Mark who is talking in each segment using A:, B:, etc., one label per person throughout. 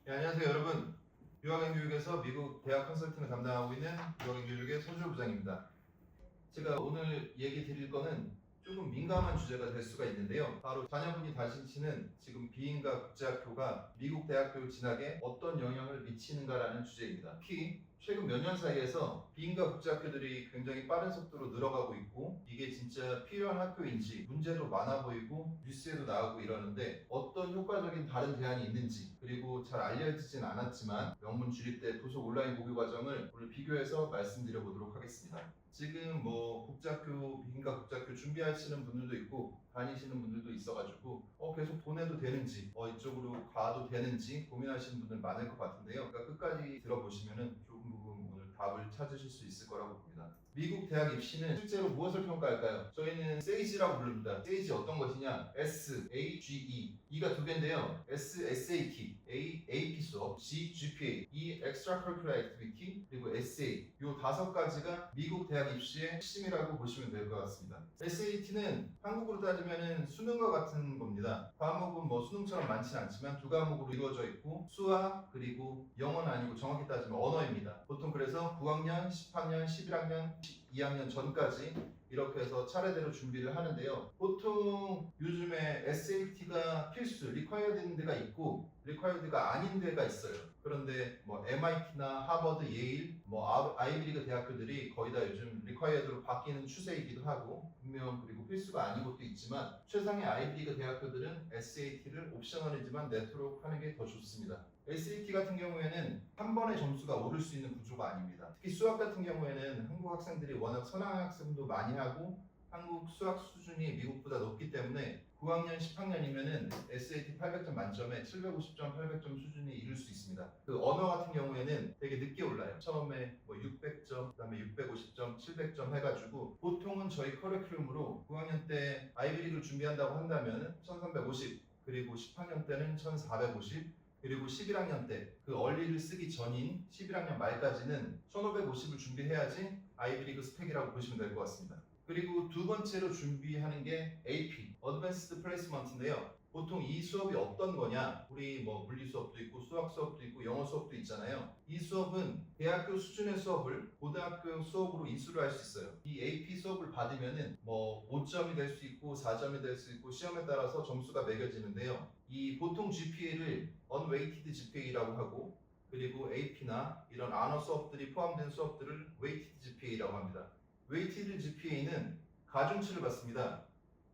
A: 네, 안녕하세요 여러분. 유학연 교육에서 미국 대학 컨설팅을 담당하고 있는 유학연 교육의 소주 부장입니다. 제가 오늘 얘기 드릴 거는 조금 민감한 주제가 될 수가 있는데요. 바로 자녀분이 다니시는 지금 비인가 국제학교가 미국 대학교 진학에 어떤 영향을 미치는가라는 주제입니다. 특히 최근 몇 년 사이에서 비인가 국제학교들이 굉장히 빠른 속도로 늘어가고 있고, 이게 진짜 필요한 학교인지 문제도 많아 보이고 뉴스에도 나오고 이러는데, 어떤 효과적인 다른 대안이 있는지, 그리고 잘 알려지진 않았지만 명문 주립대 도서 온라인 모의 과정을 오늘 비교해서 말씀드려 보도록 하겠습니다. 지금 뭐 국제학교, 비인가 국제학교 준비하시는 분들도 있고 다니시는 분들도 있어가지고 계속 보내도 되는지, 이쪽으로 가도 되는지 고민하시는 분들 많을 것 같은데요. 그러니까 끝까지 들어보시면은 좋은 부분 오늘 답을 찾으실 수 있을 거라고 봅니다. 미국 대학 입시는 실제로 무엇을 평가할까요? 저희는 세이지라고 부릅니다. 세이지 어떤 것이냐? S, A, G, E. E가 두 개인데요. S, SAT, A, AP 수업, G, GPA, E, Extracurricular Activity, 그리고 SA. 요 다섯 가지가 미국 대학 입시의 핵심이라고 보시면 될 것 같습니다. SAT는 한국으로 따지면 수능과 같은 겁니다. 과목은 뭐 수능처럼 많지는 않지만 두 과목으로 이루어져 있고, 수학 그리고 영어는 아니고 정확히 따지면 언어입니다. 보통 그래서 9학년, 10학년, 11학년, 2학년 전까지 이렇게 해서 차례대로 준비를 하는데요. 보통 요즘에 SAT가 필수, 리콰이어드 데가 있고 리콰이어드가 아닌 데가 있어요. 그런데 뭐 MIT나 하버드, 예일, 뭐 아이비리그 대학교들이 거의 다 요즘 리콰이어드로 바뀌는 추세이기도 하고, 분명 그리고 필수가 아닌 것도 있지만 최상의 아이비리그 대학교들은 SAT를 옵셔널이지만 내도록 하는 게 더 좋습니다. SAT 같은 경우에는 한 번에 점수가 오를 수 있는 구조가 아닙니다. 특히 수학 같은 경우에는 한국 학생들이 워낙 선행학 학습도 많이 하고 한국 수학 수준이 미국보다 높기 때문에 9학년, 10학년이면은 SAT 800점 만점에 750점, 800점 수준이 이룰 수 있습니다. 그 언어 같은 경우에는 되게 늦게 올라요. 처음에 뭐 600점, 그다음에 650점, 700점 해가지고, 보통은 저희 커리큘럼으로 9학년 때 아이비리그를 준비한다고 한다면 1350, 그리고 10학년 때는 1450, 그리고 11학년 때 그 얼리를 쓰기 전인 11학년 말까지는 1550을 준비해야지 아이비리그 스펙이라고 보시면 될 것 같습니다. 그리고 두 번째로 준비하는 게 AP, Advanced Placement인데요. 보통 이 수업이 어떤 거냐? 우리 뭐 물리 수업도 있고 수학 수업도 있고 영어 수업도 있잖아요. 이 수업은 대학교 수준의 수업을 고등학교 수업으로 이수를 할 수 있어요. 이 AP 수업을 받으면은 뭐 5점이 될 수 있고 4점이 될 수 있고 시험에 따라서 점수가 매겨지는데요. 이 보통 GPA를 Unweighted GPA라고 하고, 그리고 AP나 이런 언어 수업들이 포함된 수업들을 Weighted GPA라고 합니다. 웨이티드 GPA는 가중치를 받습니다.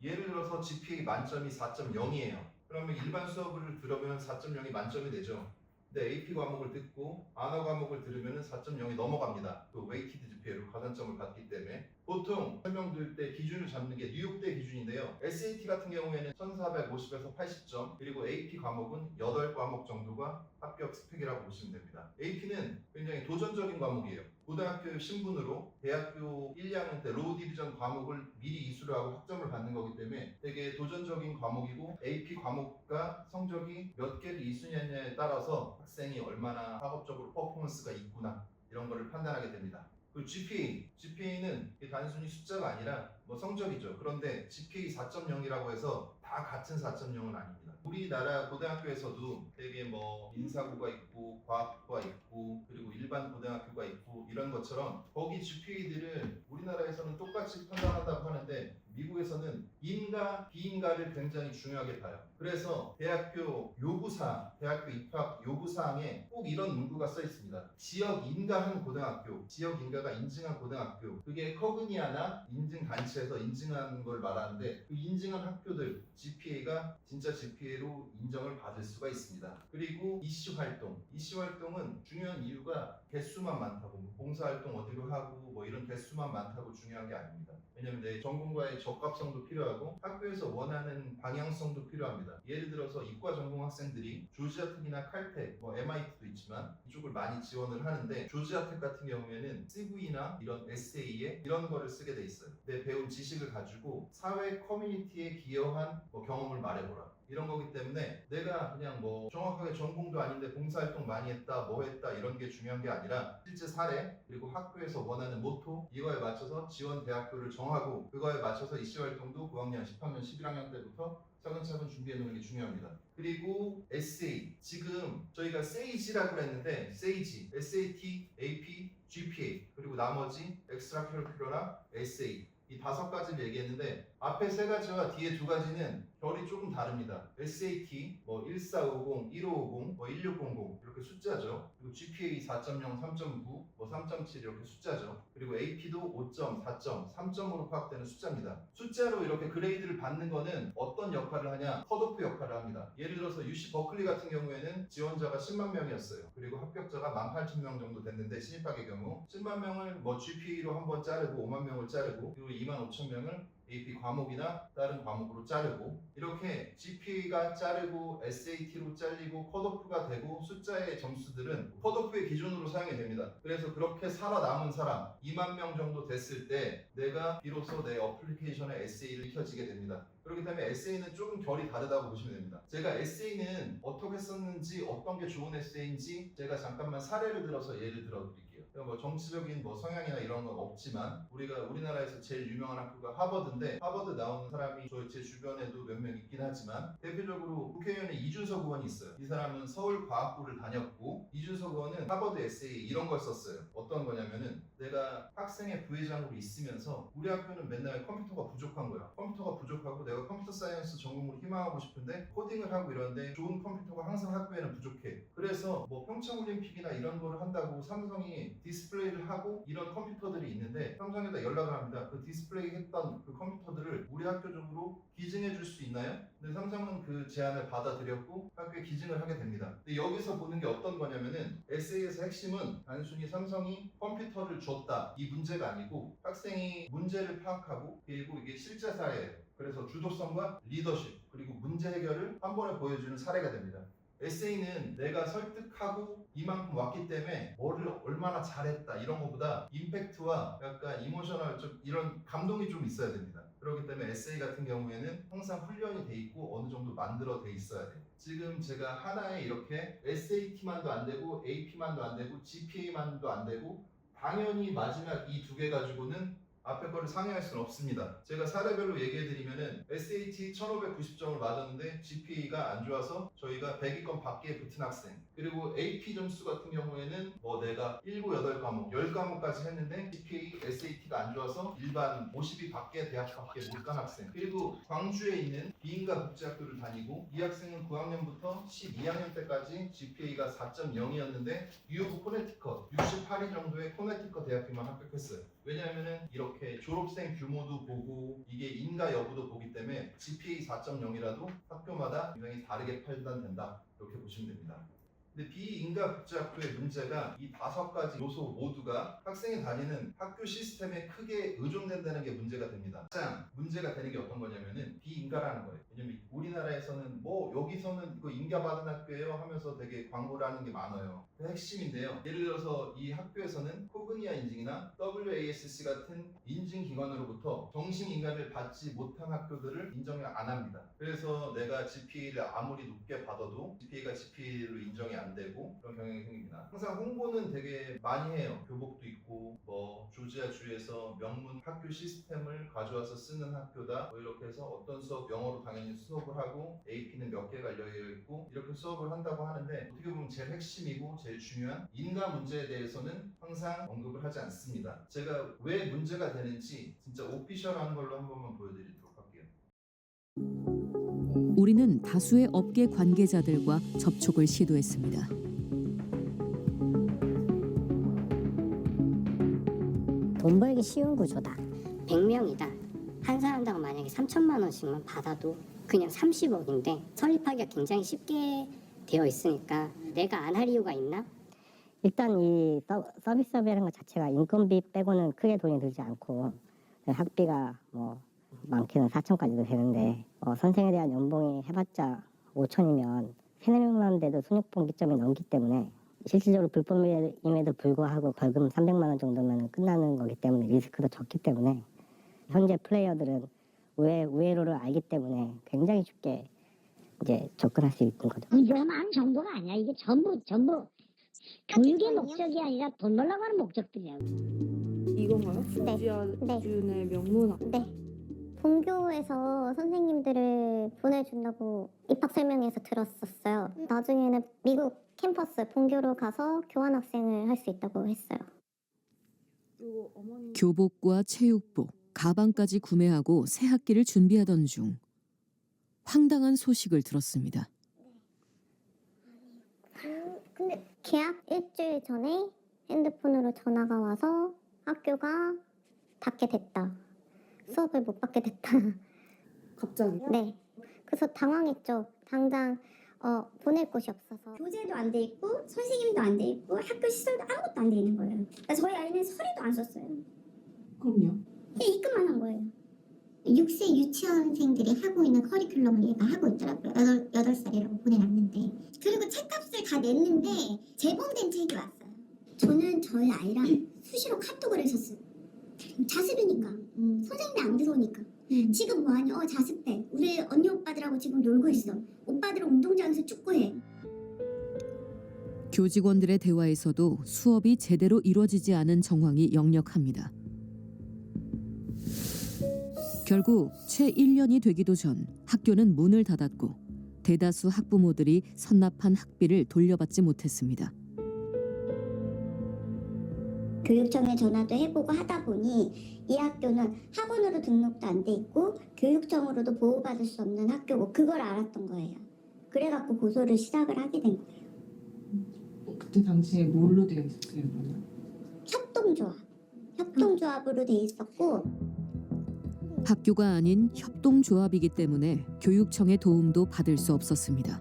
A: 예를 들어서 GPA 만점이 4.0이에요. 그러면 일반 수업을 들으면 4.0이 만점이 되죠. 근데 AP 과목을 듣고 언어 과목을 들으면 4.0이 넘어갑니다. 그 웨이티드 GPA로 가산점을 받기 때문에 보통 설명드릴 때 기준을 잡는 게 뉴욕대 기준인데요. SAT 같은 경우에는 1450에서 80점, 그리고 AP 과목은 8과목 정도가 합격 스펙이라고 보시면 됩니다. AP는 굉장히 도전적인 과목이에요. 고등학교 신분으로 대학교 1, 2학년 때 로우 디비전 과목을 미리 이수를 하고 학점을 받는 거기 때문에 되게 도전적인 과목이고, AP 과목과 성적이 몇 개를 이수했냐에 따라서 학생이 얼마나 학업적으로 퍼포먼스가 있구나 이런 거를 판단하게 됩니다. 그리고 GPA는 단순히 숫자가 아니라 뭐 성적이죠. 그런데 GPA 4.0이라고 해서 다 같은 4.0은 아닙니다. 우리나라 고등학교에서도 되게 뭐 인사고가 있고 과학부가 있고 그리고 일반 고등학교가 있고 이런 것처럼 거기 GPA들을 우리나라에서는 똑같이 판단한다고 하는데 미국에서는 인가 비인가를 굉장히 중요하게 봐요. 그래서 대학교 요구사항, 대학교 입학 요구사항에 꼭 이런 문구가 써 있습니다. 지역 인가한 고등학교, 지역 인가가 인증한 고등학교, 그게 커그니아나 인증단체에서 인증한 걸 말하는데, 그 인증한 학교들 GPA가 진짜 GPA로 인정을 받을 수가 있습니다. 그리고 이슈활동은 중요한 이유가 개수만 많다고, 뭐 봉사활동 어디로 하고 뭐 이런 개수만 많다고 중요한 게 아닙니다. 왜냐면 내 전공과의 적합성도 필요하고 학교에서 원하는 방향성도 필요합니다. 예를 들어서 이과 전공 학생들이 조지아텍이나 칼텍, 뭐 MIT도 있지만 이쪽을 많이 지원을 하는데, 조지아텍 같은 경우에는 CV나 이런 에세이에 이런 거를 쓰게 돼 있어요. 내 배운 지식을 가지고 사회 커뮤니티에 기여한 뭐 경험을 말해보라, 이런 거기 때문에 내가 그냥 뭐 정확하게 전공도 아닌데 봉사활동 많이 했다 뭐 했다 이런 게 중요한 게 아니라 실제 사례 그리고 학교에서 원하는 모토 이거에 맞춰서 지원 대학교를 정하고 그거에 맞춰서 입시 활동도 9학년, 10학년, 11학년 때부터 차근차근 준비해 놓는 게 중요합니다. 그리고 에세이 지금 저희가 세이지라고 했는데 세이지, SAT, AP, GPA 그리고 나머지 엑스트라 커리큘러랑 에세이 이 5가지를 얘기했는데 앞에 3가지와 뒤에 2가지는 결이 조금 다릅니다. SAT 뭐 1450, 1550, 뭐 1600 이렇게 숫자죠. 그리고 GPA 4.0, 3.9, 뭐 3.7 이렇게 숫자죠. 그리고 AP도 5점, 4점, 3점으로 파악되는 숫자입니다. 숫자로 이렇게 그레이드를 받는 거는 어떤 역할을 하냐? 컷오프 역할을 합니다. 예를 들어서 UC 버클리 같은 경우에는 지원자가 10만 명이었어요. 그리고 합격자가 18,000명 정도 됐는데 신입학의 경우 10만 명을 뭐 GPA로 한번 자르고 5만 명을 자르고 그리고 25,000명을 AP 과목이나 다른 과목으로 자르고 이렇게 GPA가 자르고 SAT로 잘리고 컷오프가 되고 숫자의 점수들은 컷오프의 기준으로 사용이 됩니다. 그래서 그렇게 살아남은 사람 2만 명 정도 됐을 때 내가 비로소 내 어플리케이션에 에세이를 익혀지게 됩니다. 그렇기 때문에 에세이는 조금 결이 다르다고 보시면 됩니다. 제가 에세이는 어떻게 썼는지 어떤 게 좋은 에세이인지 제가 잠깐만 사례를 들어서 예를 들어 드릴게요. 뭐 정치적인 뭐 성향이나 이런 건 없지만 우리나라에서 제일 유명한 학교가 하버드인데 하버드 나오는 사람이 제 주변에도 몇 명 있긴 하지만 대표적으로 국회의원에 이준석 의원이 있어요. 이 사람은 서울과학부를 다녔고 이준석 의원은 하버드 에세이 이런 걸 썼어요. 어떤 거냐면은 내가 학생회 부회장으로 있으면서 우리 학교는 맨날 컴퓨터가 부족한 거야. 컴퓨터가 부족하고 내가 컴퓨터 사이언스 전공으로 희망하고 싶은데 코딩을 하고 이러는데 좋은 컴퓨터가 항상 학교에는 부족해. 그래서 뭐 평창올림픽이나 이런 거를 한다고 삼성이 디스플레이를 하고 이런 컴퓨터들이 있는데 삼성에다 연락을 합니다. 그 디스플레이 했던 그 컴퓨터들을 우리 학교 쪽으로 기증해 줄 수 있나요? 근데 삼성은 그 제안을 받아들였고 학교에 기증을 하게 됩니다. 근데 여기서 보는 게 어떤 거냐면은 에세이에서 핵심은 단순히 삼성이 컴퓨터를 줬다 이 문제가 아니고 학생이 문제를 파악하고 그리고 이게 실제 사례예요. 그래서 주도성과 리더십 그리고 문제 해결을 한 번에 보여주는 사례가 됩니다. 에세이는 내가 설득하고 이만큼 왔기 때문에 뭐를 얼마나 잘했다 이런 것보다 임팩트와 약간 이모셔널 좀 이런 감동이 좀 있어야 됩니다. 그렇기 때문에 에세이 같은 경우에는 항상 훈련이 돼 있고 어느 정도 만들어 돼 있어야 돼요. 지금 제가 하나에 이렇게 SAT만도 안 되고 AP만도 안 되고 GPA만도 안 되고 당연히 마지막 이 2개 가지고는 앞에 거를 상회할 수는 없습니다. 제가 사례별로 얘기해드리면은 SAT 1590점을 맞았는데 GPA가 안 좋아서 저희가 100위권 밖에 붙은 학생 그리고 AP 점수 같은 경우에는 뭐 내가 7, 8과목, 10과목까지 했는데 GPA, SAT가 안 좋아서 일반 50위 밖에 대학 밖에 못 간 학생 그리고 광주에 있는 비인가 국제학교를 다니고 이 학생은 9학년부터 12학년 때까지 GPA가 4.0이었는데 UO브 코네티컷 68위 정도의 코네티컷 대학교만 합격했어요. 왜냐하면은 이렇게 졸업생 규모도 보고 이게 인가 여부도 보기 때문에 GPA 4.0이라도 학교마다 굉장히 다르게 판단된다 이렇게 보시면 됩니다. 근데 비인가 국제학교의 문제가 이 5가지 요소 모두가 학생이 다니는 학교 시스템에 크게 의존된다는 게 문제가 됩니다. 가장 문제가 되는 게 어떤 거냐면은 비인가라는 거예요. 왜냐면 우리나라에서는 뭐 여기서는 이거 인가받은 학교예요 하면서 되게 광고를 하는 게 많아요. 그 핵심인데요. 예를 들어서 이 학교에서는 코그니아 인증이나 WASC 같은 인증기관으로부터 정신인가를 받지 못한 학교들을 인정을 안 합니다. 그래서 내가 GPA를 아무리 높게 받아도 GPA가 GPA로 인정이 안 되고 그런 경향이 생깁니다. 항상 홍보는 되게 많이 해요. 교복도 있고 뭐 조지아 주에서 명문 학교 시스템을 가져와서 쓰는 학교다 뭐 이렇게 해서 어떤 수업 영어로 당연히 수업을 하고 AP는 몇 개 갈려 있고 이렇게 수업을 한다고 하는데 어떻게 보면 제일 핵심이고 제일 중요한 인가 문제에 대해서는 항상 언급을 하지 않습니다. 제가 왜 문제가 되는지 진짜 오피셜한 걸로 한 번만 보여드리도록 할게요.
B: 우리는 다수의 업계 관계자들과 접촉을 시도했습니다.
C: 돈 벌기 쉬운 구조다. 100명이다. 한 사람당 만약에 3천만 원씩만 받아도 그냥 30억인데 설립하기가 굉장히 쉽게 되어 있으니까 내가 안 할 이유가 있나?
D: 일단 이 서비스업이라는 것 자체가 인건비 빼고는 크게 돈이 들지 않고 학비가 뭐 많게는 4천까지도 되는데 선생에 대한 연봉이 해봤자 5천이면 3, 4명만 돼도 순위봉기점이 넘기 때문에 실질적으로 불법임에도 불구하고 벌금 300만 원 정도면 끝나는 거기 때문에 리스크도 적기 때문에 현재 플레이어들은 우회로를 알기 때문에 굉장히 쉽게 이제 접근할 수 있는 거죠.
E: 위험한 정도가 아니야. 이게 전부 교육의 목적이 아니라 돈 벌려고 하는 목적들이야.
F: 이건가요?
C: 네.
F: 조지아준의 명문학.
C: 네. 본교에서 선생님들을 보내준다고 입학 설명회에서 들었었어요. 나중에는 미국 캠퍼스 본교로 가서 교환학생을 할 수 있다고 했어요.
F: 그리고 어머니
B: 교복과 체육복, 가방까지 구매하고 새 학기를 준비하던 중 황당한 소식을 들었습니다.
C: 근데 계약 일주일 전에 핸드폰으로 전화가 와서 학교가 닫게 됐다. 수업을 못 받게 됐다.
F: 갑자기
C: 네. 그래서 당황했죠. 당장 보낼 곳이 없어서. 교재도 안 돼 있고 선생님도 안 돼 있고 학교 시설도 아무것도 안 돼 있는 거예요. 그러니까 저희 아이는 서류도 안 썼어요.
F: 그럼요.
C: 그냥 입금만 한 거예요. 6세 유치원생들이 하고 있는 커리큘럼을 얘가 하고 있더라고요. 8살이라고 보내놨는데. 그리고 책값을 다 냈는데 재봉된 책이 왔어요. 저는 저희 아이랑 수시로 카톡을 했었어요. 자습이니까. 선생님이 안 들어오니까. 지금 뭐하니? 자습해. 우리 언니 오빠들하고 지금 놀고 있어. 오빠들은 운동장에서 축구해.
B: 교직원들의 대화에서도 수업이 제대로 이루어지지 않은 정황이 역력합니다. 결국 채 1년이 되기도 전 학교는 문을 닫았고 대다수 학부모들이 선납한 학비를 돌려받지 못했습니다.
C: 교육청에 전화도 해보고 하다 보니 이 학교는 학원으로 등록도 안 돼 있고 교육청으로도 보호받을 수 없는 학교고 그걸 알았던 거예요. 그래갖고 고소를 시작을 하게 된 거예요.
F: 그때 당시에 뭘로 되어 있었어요? 그러면?
C: 협동조합으로 돼 있었고
B: 학교가 아닌 협동조합이기 때문에 교육청의 도움도 받을 수 없었습니다.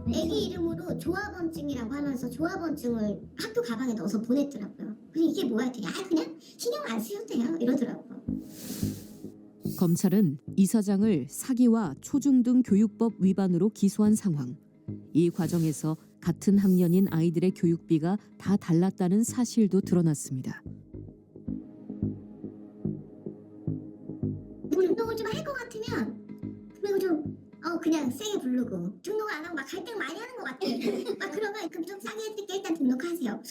C: 애기 이름으로 조합원증이라고 하면서 조합원증을 학교 가방에 넣어서 보냈더라고요. 그래서 이게 뭐야 했더니 그냥 신경 안 쓰셔도 돼요 이러더라고요.
B: 검찰은 이사장을 사기와 초중등 교육법 위반으로 기소한 상황. 이 과정에서 같은 학년인 아이들의 교육비가 다 달랐다는 사실도 드러났습니다.
C: 등록을 좀 할 것 같으면 금액을 좀 그냥 세게 부르고 등록을 안 하고 막 갈등 많이 하는 것 같아. 막 그러면 그럼 좀 싸게 해드릴게 일단 등록하세요.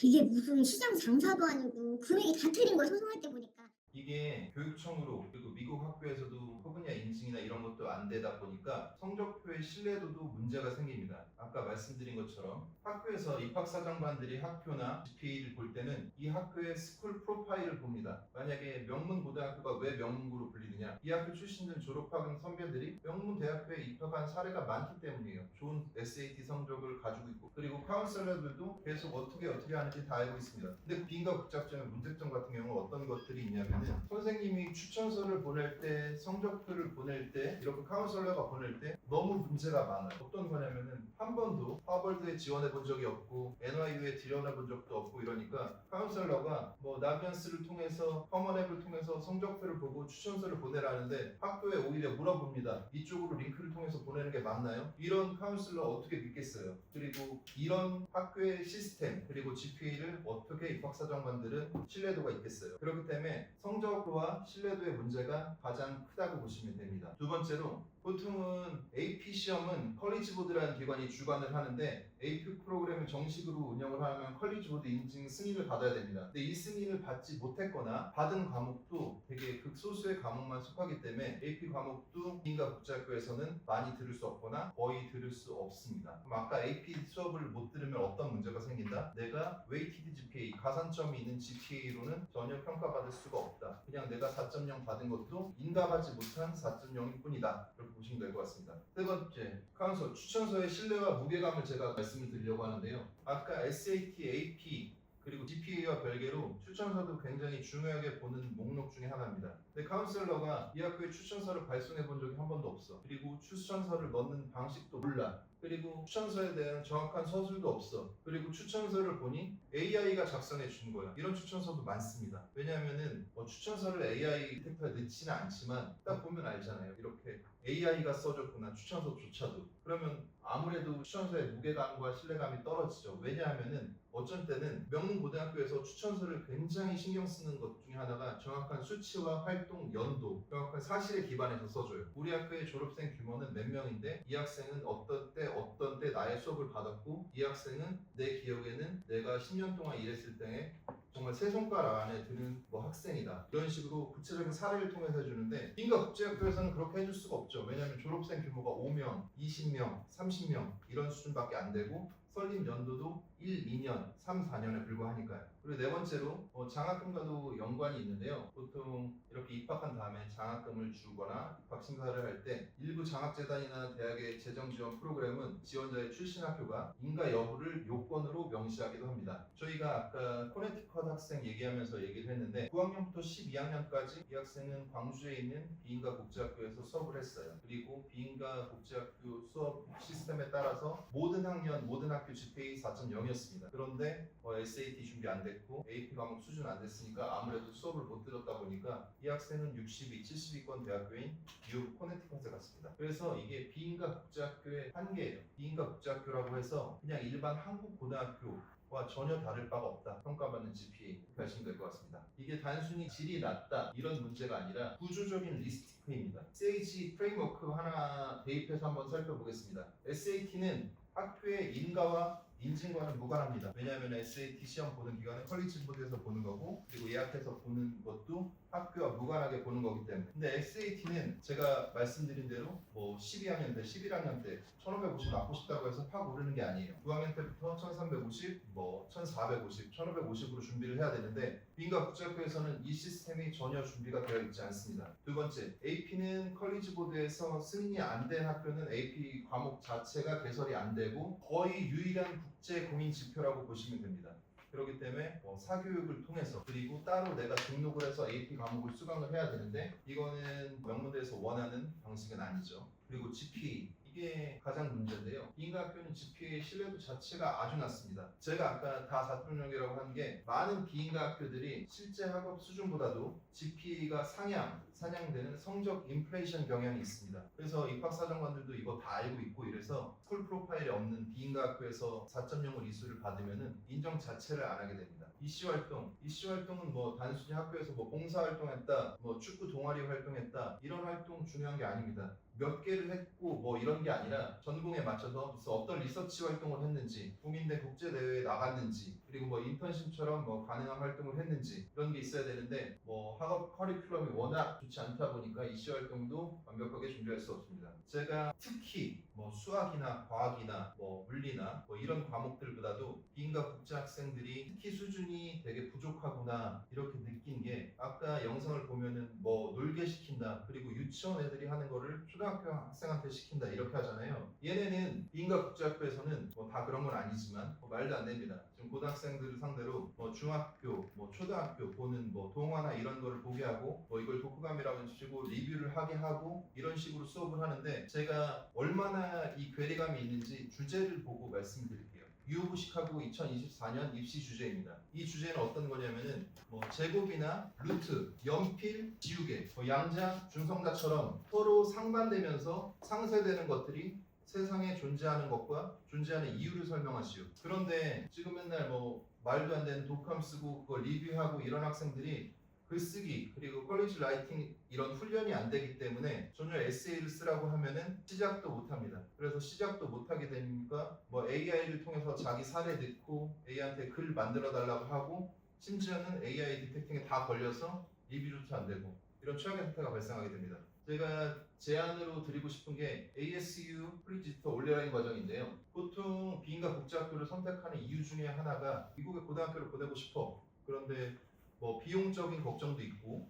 C: 이게 무슨 시장 장사도 아니고 금액이 다 틀린 거야 소송할 때 보니까.
A: 이게 교육청으로 그리고 미국 학교에서도 허브냐 인증이나 이런 것도 안 되다 보니까 성적표의 신뢰도도 문제가 생깁니다. 아까 말씀드린 것처럼 학교에서 입학사정관들이 학교나 GPA를 볼 때는 이 학교의 스쿨 프로파일을 봅니다. 만약에 명문고등학교가 왜 명문고로 불리느냐, 이 학교 출신들 졸업한 선배들이 명문대학교에 입학한 사례가 많기 때문이에요. 좋은 SAT 성적을 가지고 있고, 그리고 카운셀러들도 계속 어떻게 하는지 다 알고 있습니다. 근데 빈과 극작점의 문제점 같은 경우는 어떤 것들이 있냐면 선생님이 추천서를 보낼 때, 성적표를 보낼 때, 이렇게 카운셀러가 보낼 때 너무 문제가 많아요. 어떤 거냐면은 한 번도 하버드에 지원해 본 적이 없고 NYU에 지원해 본 적도 없고 이러니까 카운셀러가 뭐 나비언스를 통해서 커먼앱을 통해서 성적표를 보고 추천서를 보내라는데 학교에 오히려 물어봅니다. 이쪽으로 링크를 통해서 보내는 게 맞나요? 이런 카운셀러 어떻게 믿겠어요? 그리고 이런 학교의 시스템 그리고 GPA를 어떻게 입학사정관들은 신뢰도가 있겠어요? 그렇기 때문에 성적과 신뢰도의 문제가 가장 크다고 보시면 됩니다. 두 번째로 보통은 AP 시험은 컬리지 보드라는 기관이 주관을 하는데 AP 프로그램을 정식으로 운영을 하면 컬리지 보드 인증 승인을 받아야 됩니다. 근데 이 승인을 받지 못했거나 받은 과목도 되게 극소수의 과목만 속하기 때문에 AP 과목도 인가 국제학교에서는 많이 들을 수 없거나 거의 들을 수 없습니다. 그럼 아까 AP 수업을 못 들으면 어떤 문제가 생긴다? 내가 웨이티드 GPA, 가산점이 있는 GPA로는 전혀 평가받을 수가 없다. 그냥 내가 4.0 받은 것도 인가받지 못한 4.0일 뿐이다. 그렇게 보시면 될 것 같습니다. 세 번째, 카운서 추천서의 신뢰와 무게감을 제가 말씀을 드리려고 하는데요. 아까 SAT, AP 그리고 GPA와 별개로 추천서도 굉장히 중요하게 보는 목록 중에 하나입니다. 근데 카운셀러가 이 학교에 추천서를 발송해 본 적이 한 번도 없어. 그리고 추천서를 넣는 방식도 몰라. 그리고 추천서에 대한 정확한 서술도 없어. 그리고 추천서를 보니 AI가 작성해 주는 거야. 이런 추천서도 많습니다. 왜냐하면은 추천서를 AI 디텍터에 넣지는 않지만 딱 보면 알잖아요. 이렇게 AI가 써줬구나, 추천서조차도. 그러면 아무래도 추천서의 무게감과 신뢰감이 떨어지죠. 왜냐하면은 어쩔 때는 명문고등학교에서 추천서를 굉장히 신경 쓰는 것 중에 하나가 정확한 수치와 활동 연도, 정확한 사실에 기반해서 써줘요. 우리 학교의 졸업생 규모는 몇 명인데 이 학생은 어떤 때 어떤 때 나의 수업을 받았고 이 학생은 내 기억에는 내가 10년 동안 일했을 때 정말 세 손가락 안에 드는 뭐 학생이다. 이런 식으로 구체적인 사례를 통해서 해주는데 비인가 국제학교에서는 그렇게 해줄 수가 없죠. 왜냐하면 졸업생 규모가 5명, 20명, 30명 이런 수준밖에 안 되고 설립 연도도 1, 2년, 3, 4년에 불과하니까요. 그리고 네 번째로 장학금과도 연관이 있는데요. 보통 이렇게 입학한 다음에 장학금을 주거나 입학 심사를 할 때 일부 장학재단이나 대학의 재정 지원 프로그램은 지원자의 출신 학교가 인가 여부를 요건으로 명시하기도 합니다. 저희가 아까 코네티컷 학생 얘기하면서 얘기를 했는데 9학년부터 12학년까지 이 학생은 광주에 있는 비인가 국제학교에서 수업을 했어요. 그리고 비인가 국제학교 수업 시스템에 따라서 모든 학년, 모든 학교 GPA 4.0이었습니다. 그런데 SAT 준비 안 됐고 AP 과목 수준 안 됐으니까 아무래도 수업을 못 들었다 보니까 이 학생은 62, 70위권 대학교인 뉴욕 코네티컷에 갔습니다. 그래서 이게 비인가 국제학교의 한계예요. 비인가 국제학교라고 해서 그냥 일반 한국 고등학교와 전혀 다를 바가 없다. 평가받는 GPA 이렇게 하시면 될 것 같습니다. 이게 단순히 질이 낮다 이런 문제가 아니라 구조적인 리스트입니다. SAT 프레임워크 하나 대입해서 한번 살펴보겠습니다. SAT는 학교의 인가와 인증과는 무관합니다. 왜냐하면 SAT 시험 보는 기간은 컬리지 보드에서 보는 거고 그리고 예약해서 보는 것도 학교와 무관하게 보는 거기 때문에. 근데 SAT는 제가 말씀드린 대로 뭐 12학년 때, 11학년 때 1550 맞고 싶다고 해서 팍 오르는 게 아니에요. 9학년 때부터 1350, 뭐 1450, 1550으로 준비를 해야 되는데 비인가 국제학교에서는 이 시스템이 전혀 준비가 되어 있지 않습니다. 두 번째, AP는 컬리지 보드에서 승인이 안 된 학교는 AP 과목 자체가 개설이 안 되고 거의 유일한 국제 공인 지표라고 보시면 됩니다. 그렇기 때문에 사교육을 통해서 그리고 따로 내가 등록을 해서 AP 과목을 수강을 해야 되는데 이거는 명문대에서 원하는 방식은 아니죠. 그리고 GPA 이게 가장 문제인데요. 비인가 학교는 GPA 신뢰도 자체가 아주 낮습니다. 제가 아까 다 4.0이라고 한 게 많은 비인가 학교들이 실제 학업 수준보다도 GPA가 상향되는 성적 인플레이션 경향이 있습니다. 그래서 입학사정관들도 이거 다 알고 있고 이래서 스쿨 프로파일에 없는 비인가 학교에서 4.0을 이수를 받으면은 인정 자체를 안 하게 됩니다. 이슈 활동은 뭐 단순히 학교에서 뭐 봉사 활동했다, 뭐 축구 동아리 활동했다 이런 활동 중요한 게 아닙니다. 몇 개를 했고 뭐 이런 게 아니라 전공에 맞춰서 어떤 리서치 활동을 했는지, 국민대 국제 대회에 나갔는지, 그리고 뭐 인턴십처럼 뭐 가능한 활동을 했는지 이런 게 있어야 되는데 뭐 학업 커리큘럼이 워낙 좋지 않다 보니까 이슈 활동도 완벽하게 준비할 수 없습니다. 제가 특히 뭐 수학이나 과학이나 뭐 물리나 뭐 이런 과목들보다도 비인가 국제 학생들이 특히 수준이 되게 부족하구나 이렇게 느낀 게 아까 영상을 보면은 뭐 놀게 시킨다 그리고 유치원 애들이 하는 거를 초등학교 학생한테 시킨다 이렇게 하잖아요. 얘네는 비인가 국제학교에서는 뭐 다 그런 건 아니지만 뭐 말도 안 됩니다. 지금 고등학생들을 상대로 뭐 중학교, 뭐 초등학교 보는 뭐 동화나 이런 거를 보게 하고 뭐 이걸 독후감이라고 치고 리뷰를 하게 하고 이런 식으로 수업을 하는데 제가 얼마나 이 괴리감이 있는지 주제를 보고 말씀드릴게요. 유오브 시카고 2024년 입시 주제입니다. 이 주제는 어떤 거냐면은 뭐 제곱이나 루트, 연필, 지우개, 뭐 양자, 중성자처럼 서로 상반되면서 상쇄되는 것들이 세상에 존재하는 것과 존재하는 이유를 설명하시오. 그런데 지금 맨날 뭐 말도 안 되는 독감 쓰고 그거 리뷰하고 이런 학생들이 글쓰기 그리고 컬리지 라이팅 이런 훈련이 안 되기 때문에 전혀 에세이를 쓰라고 하면은 시작도 못 합니다. 그래서 시작도 못 하게 되니까 뭐 AI를 통해서 자기 사례 넣고 AI한테 글 만들어 달라고 하고 심지어는 AI 디텍팅에 다 걸려서 리뷰조차 안 되고 이런 최악의 사태가 발생하게 됩니다. 제가 제안으로 드리고 싶은 게 ASU 프리지스터 온라인 과정인데요. 보통 비인가 국제학교를 선택하는 이유 중에 하나가 미국의 고등학교를 보내고 싶어. 그런데 뭐 비용적인 걱정도 있고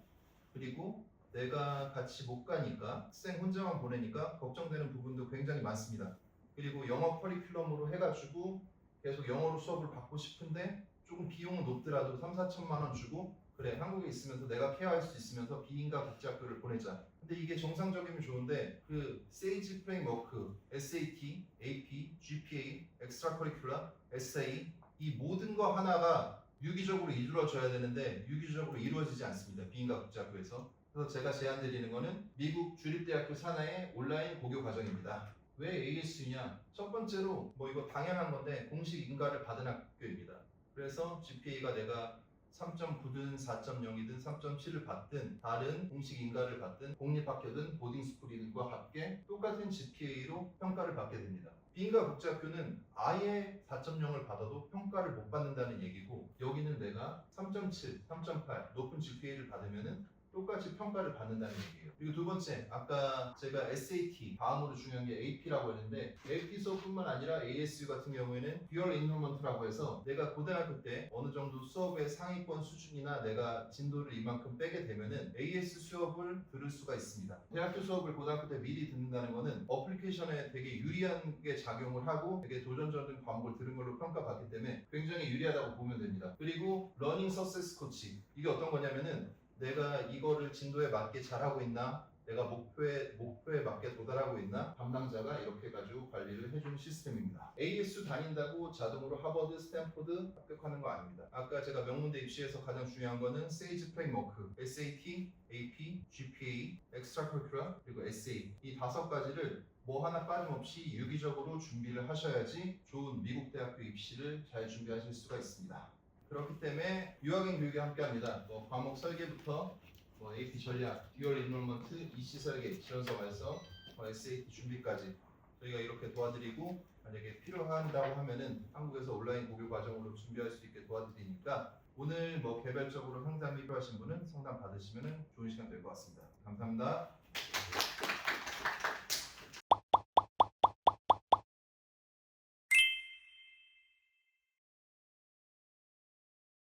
A: 그리고 내가 같이 못 가니까 학생 혼자만 보내니까 걱정되는 부분도 굉장히 많습니다. 그리고 영어 커리큘럼으로 해가지고 계속 영어로 수업을 받고 싶은데 조금 비용은 높더라도 3, 4천만 원 주고 그래 한국에 있으면서 내가 케어할 수 있으면서 비인가 국제학교를 보내자. 근데 이게 정상적이면 좋은데 그 세이지 프레임워크, SAT, AP, GPA, 엑스트라 커리큘러, 에세이 이 모든 거 하나가 유기적으로 이루어져야 되는데 유기적으로 이루어지지 않습니다. 비인가 국제학교에서. 그래서 제가 제안드리는 거는 미국 주립대학교 산하의 온라인 고교 과정입니다. 왜 ASU냐? 첫 번째로 뭐 이거 당연한 건데 공식 인가를 받은 학교입니다. 그래서 GPA가 내가 3.9든 4.0이든 3.7을 받든 다른 공식 인가를 받든 공립학교든 보딩스쿨이든과 함께 똑같은 GPA로 평가를 받게 됩니다. B인가 국제학교는 아예 4.0을 받아도 평가를 못 받는다는 얘기고, 여기는 내가 3.7, 3.8 높은 GPA를 받으면은 똑같이 평가를 받는다는 얘기예요. 그리고 두 번째, 아까 제가 SAT 다음으로 중요한 게 AP라고 했는데, AP 수업뿐만 아니라 ASU 같은 경우에는 Dual Enrollment라고 해서 내가 고등학교 때 어느 정도 수업의 상위권 수준이나 내가 진도를 이만큼 빼게 되면은 AS 수업을 들을 수가 있습니다. 대학교 수업을 고등학교 때 미리 듣는다는 거는 어플리케이션에 되게 유리하게 작용을 하고 되게 도전적인 과목을 들은 걸로 평가받기 때문에 굉장히 유리하다고 보면 됩니다. 그리고 러닝 서세스 코치, 이게 어떤 거냐면은 내가 이거를 진도에 맞게 잘하고 있나, 내가 목표에 맞게 도달하고 있나, 담당자가 이렇게 해가지고 관리를 해주는 시스템입니다. ASU 다닌다고 자동으로 하버드, 스탠포드 합격하는 거 아닙니다. 아까 제가 명문대 입시에서 가장 중요한 거는 세이지 프레임워크, SAT, AP, GPA, Extracurricular, 그리고 SA 이 5가지를 뭐 하나 빠짐없이 유기적으로 준비를 하셔야지 좋은 미국 대학교 입시를 잘 준비하실 수가 있습니다. 그렇기 때문에 유학인 교육에 함께합니다. 과목 설계부터 AP 전략, 듀얼 인롤먼트, EC 설계, 지원서 발서, SAT 준비까지 저희가 이렇게 도와드리고, 만약에 필요한다고 하면은 한국에서 온라인 고교 과정으로 준비할 수 있게 도와드리니까 오늘 개별적으로 상담이 필요하신 분은 상담 받으시면 좋은 시간 될 것 같습니다. 감사합니다.